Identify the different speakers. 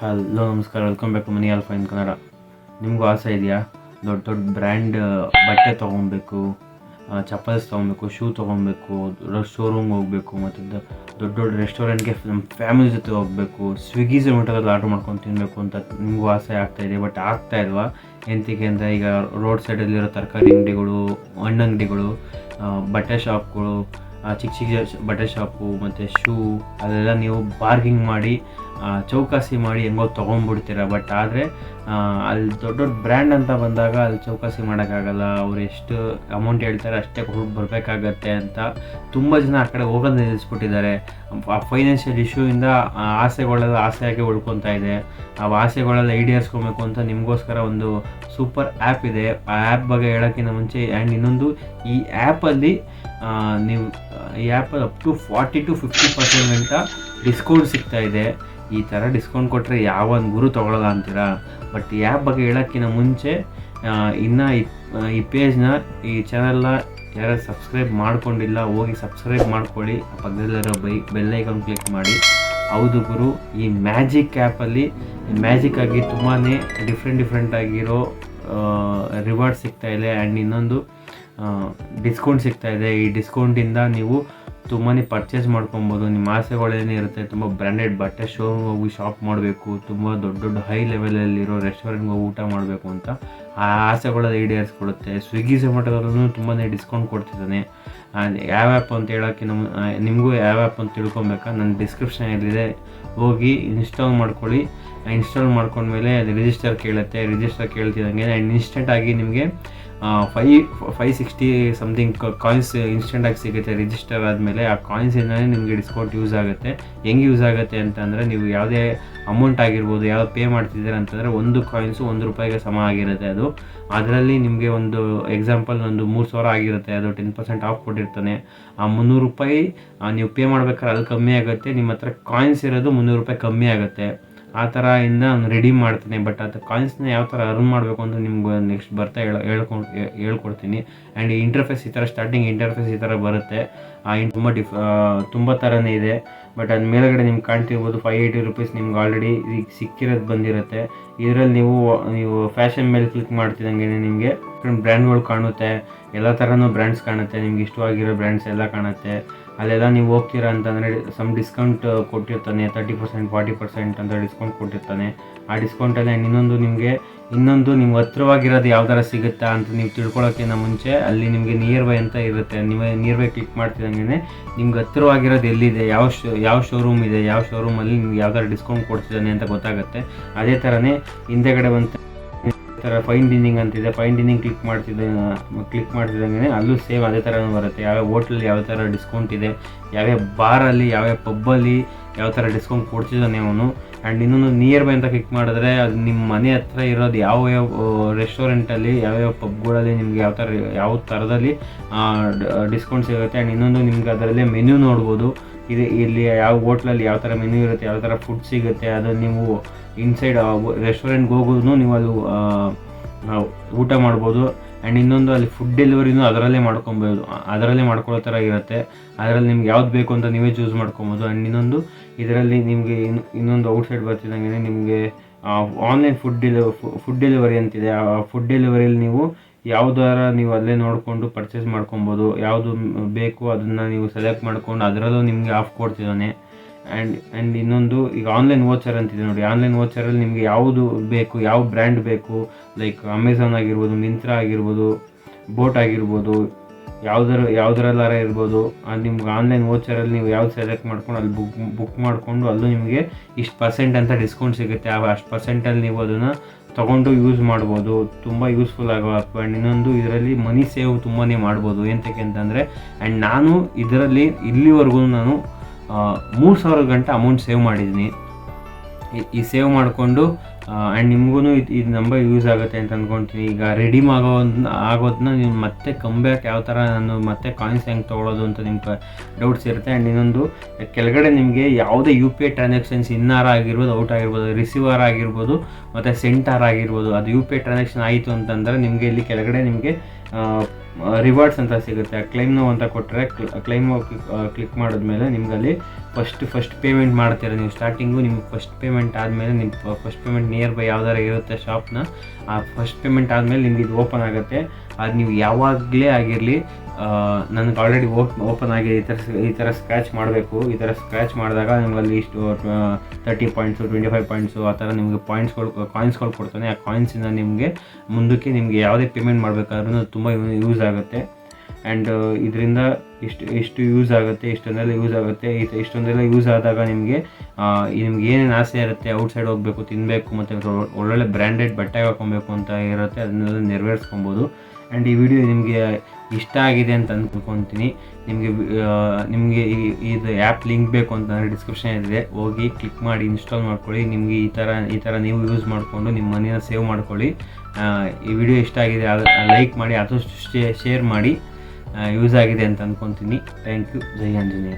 Speaker 1: Hello ನಮಸ್ಕಾರ, welcome back to Money Alpha in Kannada. ನಿಮಗೂ ಆಸೆ ಇದೆಯಾ ದೊಡ್ಡ ದೊಡ್ಡ ಬ್ರ್ಯಾಂಡ್ ಬಟ್ಟೆ ತೊಗೊಬೇಕು, ಚಪ್ಪಲ್ಸ್ ತೊಗೊಬೇಕು, ಶೂ ತೊಗೊಬೇಕು, ದೊಡ್ಡ ಶೋರೂಮ್ಗೆ ಹೋಗಬೇಕು, ಮತ್ತು ದೊಡ್ಡ ದೊಡ್ಡ ರೆಸ್ಟೋರೆಂಟ್ಗೆ ನಮ್ಮ ಫ್ಯಾಮಿಲಿ ಜೊತೆ ಹೋಗಬೇಕು, ಸ್ವಿಗ್ಗಿ ಝೊಮ್ಯಾಟೋದಲ್ಲಿ ಆರ್ಡ್ರ್ ಮಾಡ್ಕೊಂಡು ತಿನ್ನಬೇಕು ಅಂತ ನಿಮಗೂ ಆಸೆ ಆಗ್ತಾಯಿದೆ. ಬಟ್ ಆಗ್ತಾ ಇಲ್ವಾ? ಎಂತಕ್ಕೆ ಅಂದರೆ ಈಗ ರೋಡ್ ಸೈಡಲ್ಲಿರೋ ತರಕಾರಿ ಅಂಗಡಿಗಳು, ಹಣ್ಣು ಅಂಗಡಿಗಳು, ಬಟ್ಟೆ ಶಾಪ್ಗಳು, ಚಿಕ್ಕ ಚಿಕ್ಕ ಬಟ್ಟೆ ಶಾಪು ಮತ್ತು ಶೂ ಅದೆಲ್ಲ ನೀವು ಬಾರ್ಗಿಂಗ್ ಮಾಡಿ ಚೌಕಾಸಿ ಮಾಡಿ ಹೆಂಗೋ ತೊಗೊಂಡ್ಬಿಡ್ತೀರ. ಬಟ್ ಆದರೆ ಅಲ್ಲಿ ದೊಡ್ಡ ದೊಡ್ಡ ಬ್ರ್ಯಾಂಡ್ ಅಂತ ಬಂದಾಗ ಅಲ್ಲಿ ಚೌಕಾಸಿ ಮಾಡೋಕ್ಕಾಗಲ್ಲ. ಅವ್ರು ಎಷ್ಟು ಅಮೌಂಟ್ ಹೇಳ್ತಾರೆ ಅಷ್ಟೇ ಕೊಟ್ಟು ಬರಬೇಕಾಗತ್ತೆ ಅಂತ ತುಂಬ ಜನ ಆ ಕಡೆ ಹೋಗೋದು ನಿಲ್ಲಿಸ್ಬಿಟ್ಟಿದ್ದಾರೆ. ಆ ಫೈನಾನ್ಷಿಯಲ್ ಇಶ್ಯೂಯಿಂದ ಆಸೆಗಳೆಲ್ಲ ಆಸೆಯಾಗಿ ಉಳ್ಕೊತಾ ಇದೆ. ಆ ಆಸೆಗಳೆಲ್ಲ ಈಡೇರಿಸ್ಕೊಬೇಕು ಅಂತ ನಿಮಗೋಸ್ಕರ ಒಂದು ಸೂಪರ್ ಆ್ಯಪ್ ಇದೆ. ಆ ಆ್ಯಪ್ ಬಗ್ಗೆ ಹೇಳೋಕ್ಕಿಂತ ಮುಂಚೆ ಆ್ಯಂಡ್ ಇನ್ನೊಂದು, ಈ ಆ್ಯಪಲ್ಲಿ ನೀವು ಈ ಆ್ಯಪಲ್ಲಿ ಅಪ್ ಟು 40-50% ಗಂಟ ಡಿಸ್ಕೌಂಟ್ ಸಿಗ್ತಾ ಇದೆ. ಈ ಥರ ಡಿಸ್ಕೌಂಟ್ ಕೊಟ್ಟರೆ ಯಾವೊಂದು ಗುರು ತೊಗೊಳ್ಳಲ್ಲ ಅಂತೀರಾ? ಬಟ್ ಈ ಆ್ಯಪ್ ಬಗ್ಗೆ ಹೇಳೋಕ್ಕಿಂತ ಮುಂಚೆ ಇನ್ನು ಈ ಪೇಜ್ನ, ಈ ಚಾನಲ್ನ ಯಾರು ಸಬ್ಸ್ಕ್ರೈಬ್ ಮಾಡ್ಕೊಂಡಿಲ್ಲ ಹೋಗಿ ಸಬ್ಸ್ಕ್ರೈಬ್ ಮಾಡ್ಕೊಳ್ಳಿ. ಪಕ್ಕದಲ್ಲಿರೋ ಬೆಲ್ ಐಕಾನ್ ಕ್ಲಿಕ್ ಮಾಡಿ. ಹೌದು ಗುರು, ಈ ಮ್ಯಾಜಿಕ್ ಆ್ಯಪಲ್ಲಿ ಮ್ಯಾಜಿಕ್ ಆಗಿ ತುಂಬಾ ಡಿಫ್ರೆಂಟ್ ಆಗಿರೋ ರಿವಾರ್ಡ್ ಸಿಗ್ತಾಯಿದೆ. ಆ್ಯಂಡ್ ಇನ್ನೊಂದು ಡಿಸ್ಕೌಂಟ್ ಸಿಗ್ತಾಯಿದೆ. ಈ ಡಿಸ್ಕೌಂಟಿಂದ ನೀವು ತುಂಬಾ ಪರ್ಚೇಸ್ ಮಾಡ್ಕೊಬೋದು. ನಿಮ್ಮ ಆಸೆಗಳೇನೇ ಇರುತ್ತೆ, ತುಂಬ ಬ್ರ್ಯಾಂಡೆಡ್ ಬಟ್ಟೆ ಶೋರೂಮ್ ಹೋಗಿ ಶಾಪ್ ಮಾಡಬೇಕು, ತುಂಬ ದೊಡ್ಡ ದೊಡ್ಡ ಹೈ ಲೆವೆಲಲ್ಲಿರೋ ರೆಸ್ಟೋರೆಂಟ್ಗೆ ಹೋಗಿ ಊಟ ಮಾಡಬೇಕು ಅಂತ ಆ ಆಸೆಗಳೆಲ್ಲ ಈಡೇರಿಸ್ಕೊಡುತ್ತೆ. ಸ್ವಿಗ್ಗಿ ಝೊಮ್ಯಾಟೋದಲ್ಲೂ ತುಂಬಾ ಡಿಸ್ಕೌಂಟ್ ಕೊಡ್ತಿದ್ದಾನೆ. ಯಾವ ಆ್ಯಪ್ ಅಂತ ಹೇಳೋಕ್ಕೆ ನಿಮಗೂ ಯಾವ ಆ್ಯಪ್ ಅಂತ ತಿಳ್ಕೊಬೇಕಾ? ನನ್ನ ಡಿಸ್ಕ್ರಿಪ್ಷನಲ್ಲಿದೆ, ಹೋಗಿ ಇನ್ಸ್ಟಾಲ್ ಮಾಡ್ಕೊಳ್ಳಿ. ಇನ್ಸ್ಟಾಲ್ ಮಾಡ್ಕೊಂಡ್ಮೇಲೆ ಅದು ರಿಜಿಸ್ಟರ್ ಕೇಳುತ್ತೆ. ರಿಜಿಸ್ಟರ್ ಕೇಳ್ತಿದ್ದಂಗೆ ಆ್ಯಂಡ್ ಇನ್ಸ್ಟೆಂಟಾಗಿ ನಿಮಗೆ 560 ಸಮಥಿಂಗ್ ಕಾಯಿನ್ಸ್ ಇನ್ಸ್ಟೆಂಟಾಗಿ ಸಿಗುತ್ತೆ. ರಿಜಿಸ್ಟರ್ ಆದಮೇಲೆ ಆ ಕಾಯಿನ್ಸಿಂದಲೇ ನಿಮಗೆ ಡಿಸ್ಕೌಂಟ್ ಯೂಸ್ ಆಗುತ್ತೆ. ಹೆಂಗೆ ಯೂಸ್ ಆಗುತ್ತೆ ಅಂತಂದರೆ, ನೀವು ಯಾವುದೇ ಅಮೌಂಟ್ ಆಗಿರ್ಬೋದು, ಯಾವ್ದು ಪೇ ಮಾಡ್ತಿದ್ದೀರ ಅಂತಂದರೆ ಒಂದು ಕಾಯಿನ್ಸು ₹1 ಸಮ ಆಗಿರುತ್ತೆ. ಅದು ಅದರಲ್ಲಿ ನಿಮಗೆ ಒಂದು ಎಕ್ಸಾಂಪಲ್ ಒಂದು 3,000 ಆಗಿರುತ್ತೆ, ಅದು 10% ಆಫ್ ಕೊಟ್ಟಿರ್ತಾನೆ. ಆ ₹300 ನೀವು ಪೇ ಮಾಡ್ಬೇಕಾದ್ರೆ ಅಲ್ಲಿ ಕಮ್ಮಿ ಆಗುತ್ತೆ. ನಿಮ್ಮ ಹತ್ರ ಕಾಯಿನ್ಸ್ ಇರೋದು ₹300 ಕಮ್ಮಿ ಆಗುತ್ತೆ. ಆ ಥರ ಇಂದ ಅವ್ನು ರೆಡೀಮ್ ಮಾಡ್ತಾನೆ. ಬಟ್ ಅದು ಕಾಯಿನ್ಸ್ನ ಯಾವ ಥರ ಅರ್ನ್ ಮಾಡಬೇಕು ಅಂತ ನಿಮ್ಗೆ ನೆಕ್ಸ್ಟ್ ಬರ್ತಾ ಹೇಳ್ಕೊಡ್ತೀನಿ. ಆ್ಯಂಡ್ ಈ ಇಂಟರ್ಫೇಸ್ ಈ ಥರ ಸ್ಟಾರ್ಟಿಂಗ್ ಇಂಟರ್ಫೇಸ್ ಈ ಥರ ಬರುತ್ತೆ. ತುಂಬ ಥರನೇ ಇದೆ. ಬಟ್ ಅದು ಮೇಲ್ಗಡೆ ನಿಮ್ಗೆ ಕಾಣ್ತಿರ್ಬೋದು ₹580 ನಿಮ್ಗೆ ಆಲ್ರೆಡಿ ಈಗ ಸಿಕ್ಕಿರೋದು ಬಂದಿರುತ್ತೆ. ಇದರಲ್ಲಿ ನೀವು ಫ್ಯಾಷನ್ ಮೇಲೆ ಕ್ಲಿಕ್ ಮಾಡ್ತಿದ್ದಂಗೆ ನಿಮಗೆ ಬ್ರ್ಯಾಂಡ್ಗಳು ಕಾಣುತ್ತೆ. ಎಲ್ಲ ಥರನೂ ಬ್ರ್ಯಾಂಡ್ಸ್ ಕಾಣುತ್ತೆ. ನಿಮ್ಗೆ ಇಷ್ಟವಾಗಿರೋ ಬ್ರ್ಯಾಂಡ್ಸ್ ಎಲ್ಲ ಕಾಣುತ್ತೆ. ಅಲ್ಲೆಲ್ಲ ನೀವು ಹೋಗ್ತೀರಾ ಅಂತಂದರೆ ಡಿಸ್ಕೌಂಟ್ ಕೊಟ್ಟಿರ್ತಾನೆ. 30%, 40% ಅಂತ ಡಿಸ್ಕೌಂಟ್ ಕೊಟ್ಟಿರ್ತಾನೆ. ಆ ಡಿಸ್ಕೌಂಟಲ್ಲಿ ಇನ್ನೊಂದು ನಿಮ್ಗೆ ಹತ್ರವಾಗಿರೋದು ಯಾವ ಥರ ಸಿಗುತ್ತಾ ಅಂತ ನೀವು ತಿಳ್ಕೊಳ್ಳೋಕ್ಕಿಂತ ಮುಂಚೆ ಅಲ್ಲಿ ನಿಮಗೆ ನಿಯರ್ ಬೈ ಅಂತ ಇರುತ್ತೆ. ನೀವು ನಿಯರ್ ಬೈ ಕ್ಲಿಕ್ ಮಾಡ್ತಿದ್ದಂಗೆ ನಿಮ್ಗೆ ಹತ್ರವಾಗಿರೋದು ಎಲ್ಲಿದೆ, ಯಾವ ಶೋರೂಮ್ ಇದೆ, ಯಾವ ಶೋರೂಮಲ್ಲಿ ನಿಮ್ಗೆ ಯಾವ ಥರ ಡಿಸ್ಕೌಂಟ್ ಕೊಡ್ತಿದ್ದಾನೆ ಅಂತ ಗೊತ್ತಾಗುತ್ತೆ. ಅದೇ ಥರನೇ ಹಿಂದೆಗಡೆ ಬಂತು ಥರ ಫೈನ್ ಡಿನಿಂಗ್ ಅಂತಿದೆ. ಫೈನ್ ಡಿನಿಂಗ್ ಕ್ಲಿಕ್ ಮಾಡ್ತಿದ್ದಂಗೆ ಅಲ್ಲೂ ಸೇಮ್ ಅದೇ ಥರನೂ ಬರುತ್ತೆ. ಯಾವ್ಯಾವ ಹೋಟ್ಲಲ್ಲಿ ಯಾವ ಥರ ಡಿಸ್ಕೌಂಟ್ ಇದೆ, ಯಾವ್ಯಾವ ಬಾರಲ್ಲಿ, ಯಾವ್ಯಾವ ಪಬ್ಬಲ್ಲಿ ಯಾವ ಥರ ಡಿಸ್ಕೌಂಟ್ ಕೊಡ್ತಿದ್ದಾನೆ ಅವನು. ಆ್ಯಂಡ್ ಇನ್ನೊಂದು ನಿಯರ್ ಬೈ ಅಂತ ಕ್ಲಿಕ್ ಮಾಡಿದ್ರೆ ಅದು ನಿಮ್ಮ ಮನೆ ಹತ್ರ ಇರೋದು ಯಾವ್ಯಾವ ರೆಸ್ಟೋರೆಂಟಲ್ಲಿ, ಯಾವ್ಯಾವ ಪಬ್ಗಳಲ್ಲಿ ನಿಮ್ಗೆ ಯಾವ ಥರದಲ್ಲಿ ಡಿಸ್ಕೌಂಟ್ ಸಿಗುತ್ತೆ. ಆ್ಯಂಡ್ ಇನ್ನೊಂದು ನಿಮ್ಗೆ ಅದರಲ್ಲೇ ಮೆನ್ಯೂ ನೋಡ್ಬೋದು. ಇಲ್ಲಿ ಯಾವ ಹೋಟ್ಲಲ್ಲಿ ಯಾವ ಥರ ಮೆನ್ಯೂ ಇರುತ್ತೆ, ಯಾವ ಥರ ಫುಡ್ ಸಿಗುತ್ತೆ, ಅದು ನೀವು ಇನ್ಸೈಡ್ ರೆಸ್ಟೋರೆಂಟ್ಗೆ ಹೋಗೋದು ನೀವು ಅದು ಊಟ ಮಾಡ್ಬೋದು. ಆ್ಯಂಡ್ ಇನ್ನೊಂದು ಅಲ್ಲಿ ಫುಡ್ ಡೆಲಿವರಿನೂ ಅದರಲ್ಲೇ ಮಾಡ್ಕೊಳ್ಳೋ ಥರ ಇರುತ್ತೆ. ಅದರಲ್ಲಿ ನಿಮ್ಗೆ ಯಾವ್ದು ಬೇಕು ಅಂತ ನೀವೇ ಚೂಸ್ ಮಾಡ್ಕೊಬೋದು. ಆ್ಯಂಡ್ ಇನ್ನೊಂದು ಇದರಲ್ಲಿ ನಿಮಗೆ ಇನ್ನೊಂದು ಔಟ್ಸೈಡ್ ಬರ್ತಿದ್ದಂಗೆ ನಿಮಗೆ ಆನ್ಲೈನ್ ಫುಡ್ ಡೆಲಿವರಿ ಅಂತಿದೆ. ಆ ಫುಡ್ ಡೆಲಿವರಿಯಲ್ಲಿ ನೀವು ಯಾವುದಾರ ನೀವು ಅಲ್ಲೇ ನೋಡಿಕೊಂಡು ಪರ್ಚೇಸ್ ಮಾಡ್ಕೊಬೋದು. ಯಾವುದು ಬೇಕು ಅದನ್ನು ನೀವು ಸೆಲೆಕ್ಟ್ ಮಾಡ್ಕೊಂಡು ಅದರಲ್ಲೂ ನಿಮಗೆ ಆಫ್ ಕೊಡ್ತಿದ್ದಾನೆ. ಆ್ಯಂಡ್ ಇನ್ನೊಂದು ಈಗ ಆನ್ಲೈನ್ ವೋಚರ್ ಅಂತಿದೆ ನೋಡಿ. ಆನ್ಲೈನ್ ವೋಚರಲ್ಲಿ ನಿಮಗೆ ಯಾವುದು ಬೇಕು, ಯಾವ ಬ್ರ್ಯಾಂಡ್ ಬೇಕು, ಲೈಕ್ ಅಮೆಝಾನ್ ಆಗಿರ್ಬೋದು, ಮಿಂತ್ರಾ ಆಗಿರ್ಬೋದು, ಬೋಟ್ ಆಗಿರ್ಬೋದು, ಯಾವುದರಲ್ಲಾರ ಇರ್ಬೋದು. ನಿಮ್ಗೆ ಆನ್ಲೈನ್ ವೋಚರಲ್ಲಿ ನೀವು ಯಾವ್ದು ಸೆಲೆಕ್ಟ್ ಮಾಡ್ಕೊಂಡು ಅಲ್ಲಿ ಬುಕ್ ಮಾಡಿಕೊಂಡು ಅಲ್ಲೂ ನಿಮಗೆ ಇಷ್ಟು % ಅಂತ ಡಿಸ್ಕೌಂಟ್ ಸಿಗುತ್ತೆ. ಅಷ್ಟು ಪರ್ಸೆಂಟಲ್ಲಿ ನೀವು ಅದನ್ನು ತೊಗೊಂಡು ಯೂಸ್ ಮಾಡ್ಬೋದು. ತುಂಬ ಯೂಸ್ಫುಲ್ ಆಗೋ ಆ್ಯಪ್. ಆ್ಯಂಡ್ ಇನ್ನೊಂದು ಇದರಲ್ಲಿ ಮನಿ ಸೇವ್ ತುಂಬಾ ಮಾಡ್ಬೋದು. ಎಂತಕ್ಕೆ ಅಂತಂದರೆ, ಆ್ಯಂಡ್ ನಾನು ಇದರಲ್ಲಿ ಇಲ್ಲಿವರೆಗೂ ನಾನು 3,000 ಗಂಟೆ ಅಮೌಂಟ್ ಸೇವ್ ಮಾಡಿದ್ದೀನಿ. ಈ ಸೇವ್ ಮಾಡಿಕೊಂಡು ಆ್ಯಂಡ್ ನಿಮಗೂ ಇದು ನಂಬರ್ ಯೂಸ್ ಆಗುತ್ತೆ ಅಂತ ಅಂದ್ಕೊಳ್ತೀನಿ. ಈಗ ರೆಡೀಮ್ ಆಗೋದನ್ನ ನೀವು ಮತ್ತೆ ಕಂಬ್ಯಾಕ್ ಯಾವ ಥರ ನಾನು ಮತ್ತೆ ಕಾಯಿನ್ಸ್ ಹೆಂಗೆ ತೊಗೊಳ್ಳೋದು ಅಂತ ನಿಮ್ಗೆ ಡೌಟ್ಸ್ ಇರುತ್ತೆ. ಆ್ಯಂಡ್ ಇನ್ನೊಂದು ಕೆಳಗಡೆ ನಿಮಗೆ ಯಾವುದೇ UPI ಟ್ರಾನ್ಸಾಕ್ಷನ್ಸ್ ಇನ್ನಾರ ಆಗಿರ್ಬೋದು, ಔಟ್ ಆಗಿರ್ಬೋದು, ರಿಸೀವರ್ ಆಗಿರ್ಬೋದು, ಮತ್ತು ಸೆಂಟರ್ ಆಗಿರ್ಬೋದು, ಅದು UPI ಟ್ರಾನ್ಸಾಕ್ಷನ್ ಆಯಿತು ಅಂತಂದರೆ ನಿಮಗೆ ಇಲ್ಲಿ ಕೆಳಗಡೆ ನಿಮಗೆ ರಿವಾರ್ಡ್ಸ್ ಅಂತ ಸಿಗುತ್ತೆ. ಕ್ಲೈಮ್ ನೋ ಅಂತ ಕೊಟ್ಟರೆ ಕ್ಲೈಮ್ ಕ್ಲಿಕ್ ಮಾಡಿದ್ಮೇಲೆ ನಿಮ್ಗಲ್ಲಿ ಫಸ್ಟ್ ಪೇಮೆಂಟ್ ಮಾಡ್ತೀರ ನೀವು ಸ್ಟಾರ್ಟಿಂಗು. ನಿಮ್ಗೆ ಫಸ್ಟ್ ಪೇಮೆಂಟ್ ಆದಮೇಲೆ ನಿಮ್ಮ ಫಸ್ಟ್ ಪೇಮೆಂಟ್ ನಿಯರ್ ಬೈ ಯಾವ್ದಾರ ಇರುತ್ತೆ ಶಾಪ್ನ, ಆ ಫಸ್ಟ್ ಪೇಮೆಂಟ್ ಆದಮೇಲೆ ನಿಮ್ಗೆ ಇದು ಓಪನ್ ಆಗುತ್ತೆ. ಅದು ನೀವು ಯಾವಾಗಲೇ ಆಗಿರಲಿ, ನನಗೆ ಆಲ್ರೆಡಿ ಓಪನ್ ಆಗಿ ಈ ಥರ ಸ್ಕ್ರ್ಯಾಚ್ ಮಾಡಬೇಕು. ಈ ಥರ ಸ್ಕ್ರ್ಯಾಚ್ ಮಾಡಿದಾಗ ನಿಮಗಲ್ಲಿ ಇಷ್ಟು 30 ಪಾಯಿಂಟ್ಸು 25 ಪಾಯಿಂಟ್ಸು ಆ ಥರ ನಿಮಗೆ ಕಾಯಿನ್ಸ್ಗಳು ಕೊಡ್ತಾನೆ. ಆ ಕಾಯಿನ್ಸಿಂದ ನಿಮಗೆ ಮುಂದಕ್ಕೆ ನಿಮಗೆ ಯಾವುದೇ ಪೇಮೆಂಟ್ ಮಾಡಬೇಕಾದ್ರೂ ತುಂಬ ಯೂಸ್ ಆಗುತ್ತೆ. ಆ್ಯಂಡ್ ಇದರಿಂದ ಎಷ್ಟು ಯೂಸ್ ಆಗುತ್ತೆ, ಇಷ್ಟೊಂದೆಲ್ಲ ಯೂಸ್ ಆದಾಗ ನಿಮಗೆ ಏನೇನು ಆಸೆ ಇರುತ್ತೆ, ಔಟ್ಸೈಡ್ ಹೋಗಬೇಕು, ತಿನ್ನಬೇಕು, ಮತ್ತು ಒಳ್ಳೊಳ್ಳೆ ಬ್ರ್ಯಾಂಡೆಡ್ ಬಟ್ಟೆ ಹಾಕೊಬೇಕು ಅಂತ ಇರುತ್ತೆ, ಅದನ್ನೆಲ್ಲ ನೆರವೇರಿಸ್ಕೊಬೋದು. ಆ್ಯಂಡ್ ಈ ವಿಡಿಯೋ ನಿಮಗೆ ಇಷ್ಟ ಆಗಿದೆ ಅಂತ ಅಂದ್ಕೊತೀನಿ. ನಿಮಗೆ ಇದು ಆ್ಯಪ್ ಲಿಂಕ್ ಬೇಕು ಅಂತ ಡಿಸ್ಕ್ರಿಪ್ಷನ್ ಇದೆ, ಹೋಗಿ ಕ್ಲಿಕ್ ಮಾಡಿ ಇನ್ಸ್ಟಾಲ್ ಮಾಡ್ಕೊಳ್ಳಿ. ನಿಮಗೆ ಈ ಥರ ನೀವು ಯೂಸ್ ಮಾಡಿಕೊಂಡು ನಿಮ್ಮ ಮನೇನ ಸೇವ್ ಮಾಡ್ಕೊಳ್ಳಿ. ಈ ವಿಡಿಯೋ ಇಷ್ಟ ಆಗಿದೆ ಲೈಕ್ ಮಾಡಿ, ಆದಷ್ಟು ಶೇರ್ ಮಾಡಿ. ಯೂಸ್ ಆಗಿದೆ ಅಂತ ಅಂದ್ಕೊತೀನಿ. Thank you. ಜೈ ಆಂಜನೇಯ.